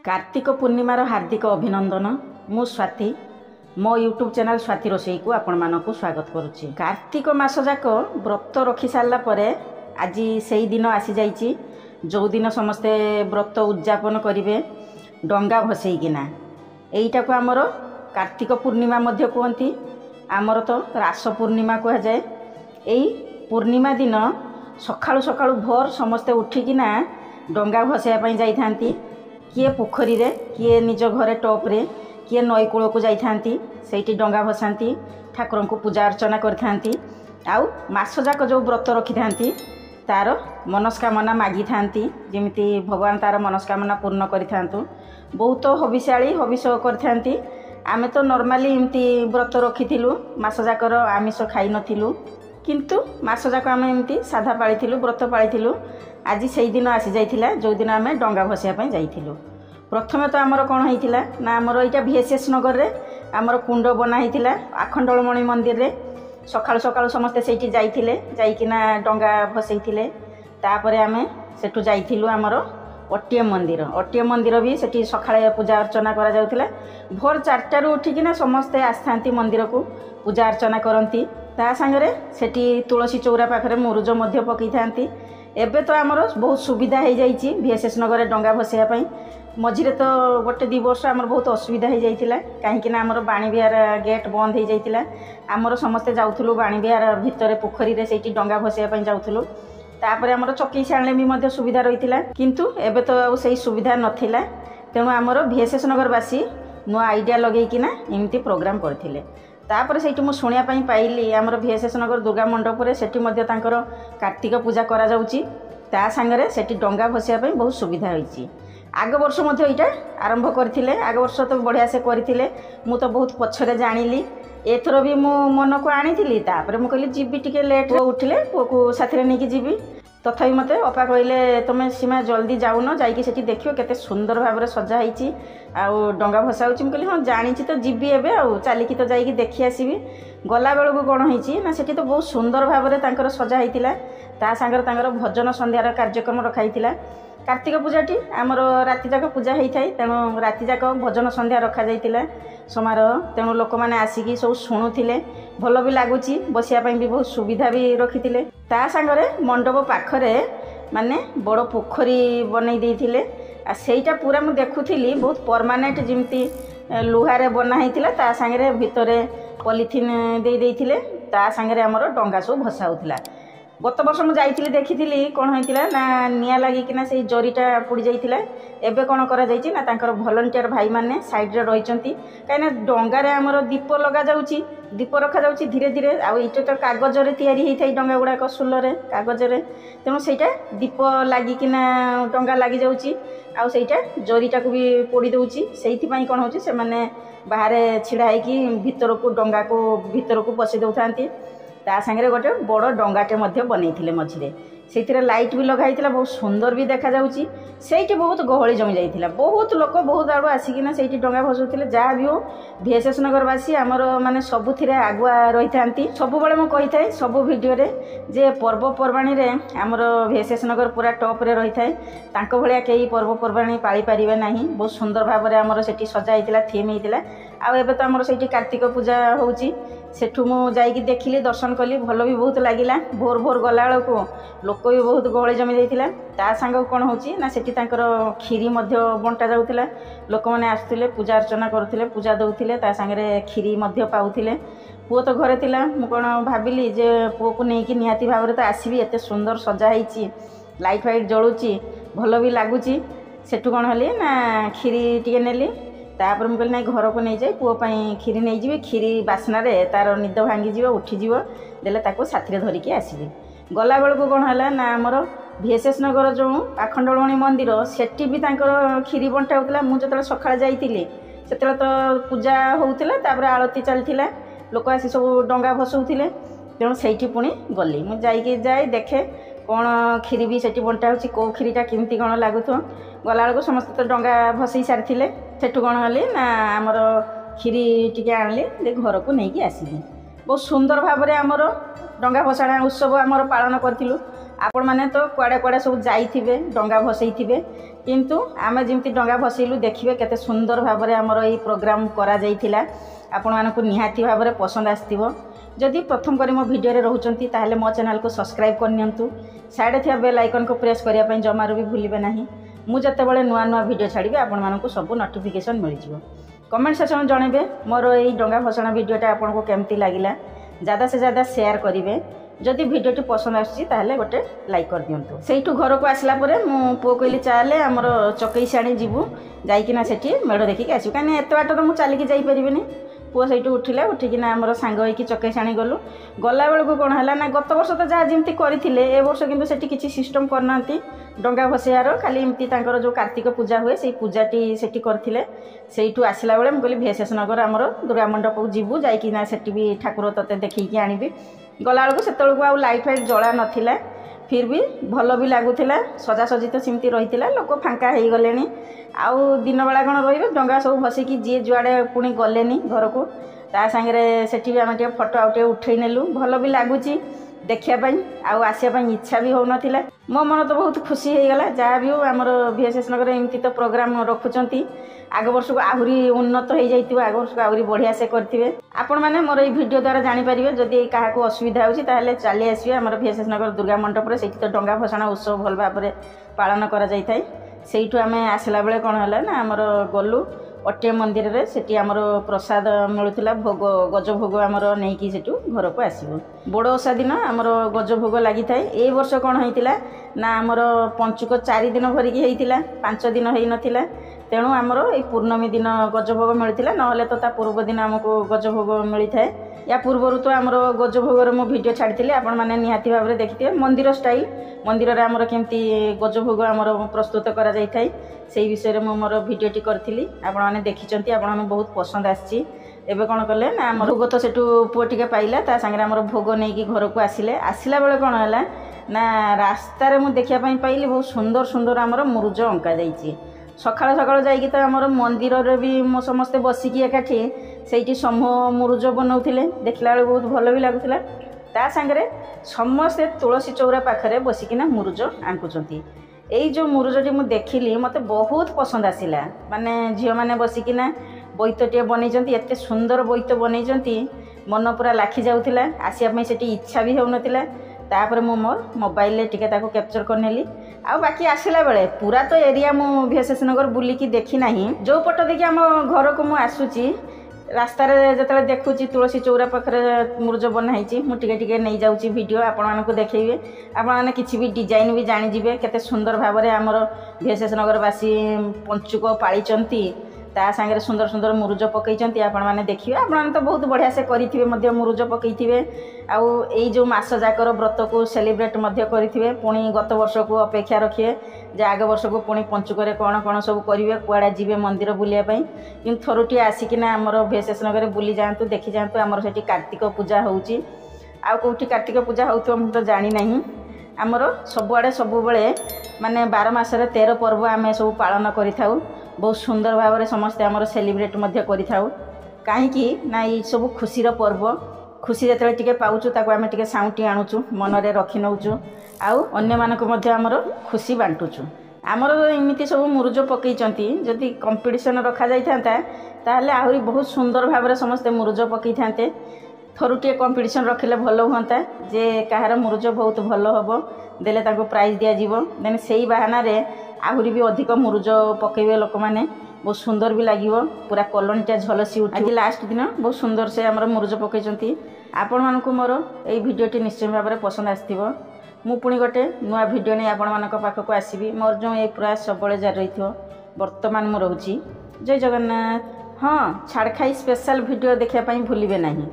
कार्तिक पूर्णिमार हार्दिक अभिनंदन। मु स्वाति मो यूट्यूब चैनल स्वाति रोषेई को आपण मानक स्वागत करुच्ची। कार्तिक मास जाक व्रत रखी सारा पर आज से दिन आसी जाइए जो दिन समस्ते व्रत उद्यापन करेंगे डंगा भसईकिना। यहीटा को आमर कार्तिक पूर्णिमा मध्य कहती, आमर तो रास पूर्णिमा कह जाए। यही पूर्णिमा दिन सकाळु सकाळु भोर समस्ते उठिकिना डंगा भसाइया जाइथांती। किए पोखरी रे, किए निज घरे टॉप रे, किए नई कूल को जाइथांती, सेठी डंगा भसांती, ठाकुर को पूजा अर्चना करथांती। आउ मास जाक जो व्रत रखी थांती तार मनस्कामना मागी थांती, जेमिति भगवान तार मनस्कामना पूर्ण करिथांतु। बहुत हबिशाली हबिष करथांती। आमे तो नॉर्मली एमती व्रत रखिथिलु, मास जाकर आमिष खाई नथिलु, किंतु मास जाक आमे एमती साधा पाळिथिलु, व्रत पाळिथिलु। आज से दिन आसी जाइथिला जो दिन आमे डंगा भसाइया पई जाइथिलु। प्रथमे तो आमर कौन होइथिला ना, आमर इटा VSS नगर रे आमर कुंड बना होइथिला आखंडलमणि मंदिर रे। सकाळु सकाळु समस्ते सेठी जाइथिले, जाइकिना डंगा भसैथिले। तापरे आमे सेठु जाइथिलु आमर ओटीएम मंदिर। ओटीएम मंदिर भी सेठी सकाळे पूजा अर्चना करा जाउथिला। भोर 4टा रु उठिकिना समस्ते आस्थांती मंदिर को पूजा अर्चना करंती। ता संगे सेठी तुलसी चौरा पाखरे मुरुज मध्य पकई थांती। एबे तो आमर बहुत सुविधा हो जाइए VSS नगर डंगा भसाइया पई। मझिरे तो गोटे 2 वर्ष आमर बहुत असुविधा हो जाइतिला, कहीं आमर बाणी बिहार गेट बंद हो जाइतिला। आमर समस्ते जाउथुलु बाणी बिहार भितर पोखरी रे सेठी डंगा भसाइया पई जाउथुलु। तापर आमर चक्की छाणे भी मध्य सुविधा रहितिला, किंतु एबे तो आ सेही सुविधा नथिला। तेणु आमर VSS नगर बासी नुआ आइडिया लगेकिना एमती प्रोग्राम करथिले। तापर सेठी मु सुनिया पई पाइली आमर VSS नगर दुर्गा मंडप रे सेठी मध्य तांकर कार्तिक पूजा करा जाउची। ता संगे सेठी डंगा भसाइया पई बहुत सुविधा होईची। आग वर्ष मध्य इटा आरंभ करथिले, आग वर्ष तो बढ़िया से करथिले। मु तो बहुत पछरे जानिली, एथरो भी मु मन को आनीथिली। तापर मु कहली जीबी टिके लेट उठिले पुओ को साथरे नेकी जीबी। तथापि मते अपा कहले तुम सीमा जल्दी जाऊन, जाइकी सेठी देखियो केते सुंदर भाबरे सजा होईची आउ डंगा भसा होची। मु कहली हां जानिची तो जीबी एबे आउ चालिकी तो जाइकी देखि आसीबी। गला बेलू कौन होईची ना, सेठी तो बहुत सुंदर भाबरे तांकर सजा होईतिला। ता संगर तांकर भजन संध्यार कार्यक्रम रखाइतिला। कार्तिक पूजाटी आमर राति जाक पूजा होता है, तेणु राति जाक भजन संध्या रखा जाइतिला समारोह। तेणु लोक मैंने आसिकी सब शुणुथिले, भल भी लगुच, बसियापाई भी बहुत सुविधा भी रखिथिले। ता संगरे मंडप पाखरे माने बड़ पोखरी बनई देइथिले। आ सेटा पूरा मु देखुथिली बहुत परमानेंट जिमती लुहारे बना होइतिला। ता संगरे भितरे पॉलिथिन दे देइथिले। ता संगरे हमर डंगा सब भसा होतिला। गत वर्ष मुझे जाइली देखी कौन होता ना, निआ लगिकिना से जरीटा पुड़ी जाइतिला। एबे कौन करा जाइछि ना, तांकर भलंटियर भाई माने साइड रे रहिचंती। कहीं डंगारे आमर दीप लगा जाउछि, दीप रखा जाउछि धीरे धीरे। आ इटे तो कागज रे तैयारी होई थाई डंगा गुड़ाक सुलरे कागज रे। तेणु सेटा दीप लागिकिना डंगा लगी जाउछि, आ सेटा जरीटा को भी पोड़ी दउछि। सेइथि पई कोन होछि, से माने बाहर छिड़ा होइकी भीतर को डंगा को भीतर को पसी दउथांती। ता संगे गोटे बड़ डंगाटे मध्य बनईथिले मझिरे, से लाइट भी लगाइथिला, बहुत सुंदर भी देखा जाउची। सेठी बहुत गहली जमी जाइथिला, बहुत लोक बहुत आड़ू आसिकिना सेठी डंगा भसुथिले। जहाँ भी हो VSS नगरवासी आमर माने सबुथिरे आगुआ रही थांती। सब बेले मु कहि थाए सब वीडियो रे जे पर्वपर्वाणी रे आमर VSS नगर पूरा टॉप रे रही थाए। तांको भलिया केही पर्वपर्वाणी पाळी परिबे नाही। बहुत सुंदर भाव रे आमर सेठी सजा हितिला, थीम हितिला। आ एबे तो आमर सेठी कार्तिक पूजा होउची। सेठू मु जाइकी देखिली, दर्शन कली, भल भी बहुत लगिला। भोर भोर गला बेलू लोक भी बहुत गहली जमी जाइतिला। ता संग कौन होची ना, सेठी तांकर खीरी मध्य बंटा जाउतिला। लोक माने आसुतिले, पूजा अर्चना करुतिले, पूजा दउतिले, ता संगे खीरी मध्य पाउतिले। पुओ तो घरे तिला, मु कोन भाबिली जे पुओ को नेकी निहाती भाबरे तो आसीबी। एते सुंदर सजा होईची, लाइट फाइट जळुची, भल भी लागुची। सेठू कौन हली ना, खीरी टिके नेली। तापर मुझे ना घर को नहीं जाए पुओपाई खीरी नहीं जी। खीरी बास्नारे तार निद भांगी उठीज देले ताको साथी धरिकी आसबि। गला बेलू कौन है ना, आमर VSS नगर जो आखंडलमणि मंदिर सेठी भी तांकर खीरी बंटा होता। मुझे जो सकाଳେ जाइतिली सेते तो पूजा होउतिला, तापर आरती चलथिला, लोक आसी सब डंगा भसौथिले। तेणु सेठी पुणी गली मु जाए देखे कौन खीरी भी सेठी बंटा होची, को खीरीटा केमती कौन लागुथो। गला बेलू समस्त तो डंगा भसई सारी। सेठू कौन हली ना, आमर खीरी टिके आणली, घर को नहीं आसली। बहुत सुंदर भाव में आमर डंगा भसाणा उत्सव आमर पालन करूँ। आपण मैंने तो कुआड़े कुआड़े सब जाइथिबे डंगा भसैथिबे किंतु आमे जेमती डंगा भसैलु देखिबे केते सुंदर भाव में हमर एई प्रोग्राम करा जाइथिला आपण मानकु निहाती भाव में पसंद आस्थिबो। जदि प्रथम करी मो वीडियो रे रहउचंती ताहले मो चैनल को सब्सक्राइब करनियंतु साइड थिया बेल आइकन को प्रेस करिया पई जमारू भी भूलिबे नाही। मु जते बेले नुआ नुआ वीडियो छाड़िबे आपण मानकु सब नोटिफिकेशन मिल जिवो। कमेंट सेक्शन जनइबे मोर एई डंगा भसणा वीडियोटा आपनको केमती लागिला ज़्यादा से ज़्यादा शेयर करेंगे। जदि भिडियोटी पसंद आसुची ताहले गोटे लाइक कर दियंतु। सेठू घर को आसला परे मो पुओ कहली चाले आमर चकई साणी जीवु जाइकिना सेठी मेढ़ देखिक आसु कहीं एत बाट तो मुझे चलिकी जापरिनी। पुओ सही उठिला उठिकिना आमर सांग होइकी चकई साणी गलु गला बेलू कौन है ना गत वर्ष तो जहाँ जमी करते ए वर्ष किंतु सेठी किसी सिस्टम करना डंगा भसैयार खाली एमती तांकर जो कार्तिक पूजा हुए से पूजाटी सेठी करथिले। सेठू आसला बेले मुझे VSS नगर आमर दुर्गा मंडप को जीवु जाइकिना सेठी भी ठाकुर तते देखिकी आनिबी। गला बेलू से आउ लाइट फाइट जला नथिला फिर भी भल भी लगुला सजासजी तो सेमती रही लोक फांका हो गले आउ दिन बेला कौन रे डंगा सब भसिकी जी जुआड़े पुणी गले घर को ता सांगे सेठी भी आम फोटो आउ उठे नेलु भल भी लगुच देखापी आसवाई इच्छा भी हो नाला। मो मन तो बहुत खुशी होगला जहाँ भी हो आमर VSS नगर एमती तो प्रोग्राम रखुंट आग वर्ष को आहरी उन्नत हो जाइए आग वर्ष को आहरी बढ़िया से करेंगे। आपण मैंने मोर ये वीडियो द्वारा जानीपारे जदि क्या असुविधा होची ताहले चली आसवे आमर VSS नगर दुर्गा मंडप से तो डंगा भसाण उत्सव भल भाव में पालन कर आम आसला बेले कौन है ना आमर गलु अटे मंदिर रे सेठी आमर प्रसाद मिलूला भोग गज भोग आमर नहीं कि सेठू घर को आसबू। बड़ ओषा दिन आमर गज भोग लगी थाए। ए वर्ष कौन होता ना आमर पंचुक 4 दिन भरिकी होता 5 दिन हो नाला तेणु आमर ये पूर्णमी दिन गज भोग मिलता ना तो ता पूर्व दिन आमको गज भोग मिलता है। या पूर्वर तो आमर गज भोगर मो वीडियो छाड़ी आपण मैंने निहाती भाव में देखिए मंदिर स्टाइल मंदिर रे आमर केमती गज भोग आमर प्रस्तुत करा जाय थाए से विषय में मोर वीडियोटी करी आपण मैंने देखी आपण बहुत पसंद आसी। एबे कौन कले ना आमर भोग तो सेठू पुओ टिके पाइला ता संगे आमर भोग नहीं घर को आसिले आसला बेले कौन है ना रास्तार मुझे देखा पाइली बहुत सुंदर सुंदर आमर मुरुज अंका जाइए। सकाळ सकाळ जाइए तो आमर मंदिर रे भी मो समस्ते बसिकी एकाठी से समूह मुरुज बनाऊे देखला बेले बहुत भल भी लगुला। ता सांगे समस्ते तुलसी चौरा पाखरे बसिकिना मुरुज आंकुचंती। यही जो मुरुजटी मुझे देखिली मत बहुत पसंद आसला माने झील मैंने बसिकिना बोईतटे बनई एत सुंदर बोईत बनई मन पूरा लाखी जाऊला आसवाई से इच्छा भी हो नाला। तापर मो मोर मोबाइल टिके ताको कैप्चर करनेली आ बाकी आसला बेले पूरा तो एरिया मु VSS नगर बुलिकी देखी नाही। जो पट देखी आम घर को मु आसुची रास्तार जो देखुची तुलसी चौरा पाखे मुरुज बनाई मुझे नहीं जाऊँगी वीडियो आपण मानक देखिए आपण मैंने किसी भी डिजाइन भी जानीजे केते सुंदर भाव में आमर VSS नगरवासी पंचुक पाली ता सांगे सुंदर सुंदर मुरुज पकई आपण मैंने देखिए आपण तो बहुत बढ़िया से करेंगे मुरुज पकई आउ यही जो मास जाकर व्रत को सेलिब्रेट करेंगे पुणी गत वर्ष को अपेक्षा रखिए जे आग वर्ष को पुणी पंचुक कौन कौन सब करेंगे कुआड़े जीवे मंदिर बुलायापी कि थरुटी आसिकिना आमर VSS नगर बुली जातु देखी जातु आमर से कार्तिक पूजा होउची आउ कौटी कार्तिक पूजा हो मुझे तो जानी नहीं। आमर सबुआड़े सबुबले माने 12 मासरे 13 पर्व आम सब पालन करिथाउ बहुत सुंदर भाव में समस्ते आमर सेलिब्रेट करिथाउ कहीं ना ये सब खुशीर पर्व खुशी जो टे पाऊँ ताको आम टे साउटी आणुचु मनरे रखी नौचु आउ अन्य मानक आमर खुशी बांटुचु। आमर एमती सब मुरुज पकई जदि कंपटीशन रखा जाता ताहले आहरी बहुत सुंदर भाव में समस्ते मुरुज पकई थांते थरुटे कंपटीशन रखिले भल हुंता जे कहार मुरुज बहुत भल हम देले ताको प्राइज दिया जीवो देन सेही बहाना रे आहरी भी अधिक मुरुज पकेबे लोक माने बहुत सुंदर भी लागिवो पूरा कॉलोनीटा झलसी उठ। आज लास्ट दिन बहुत सुंदर से आमर मुरुज पकई आपण मानकु मोर एई वीडियोटी निश्चय भाव में पसंद आसथिबो। मु पुणी गोटे नुआ वीडियो नहीं आपण मानक पाखक आसीबी मोर जो ए प्रयास सबले जारी रहिथो वर्तमान मु रहूची। जय जगन्नाथ। हाँ छाड़खाई स्पेशल वीडियो देखा भूलिबे नहीं।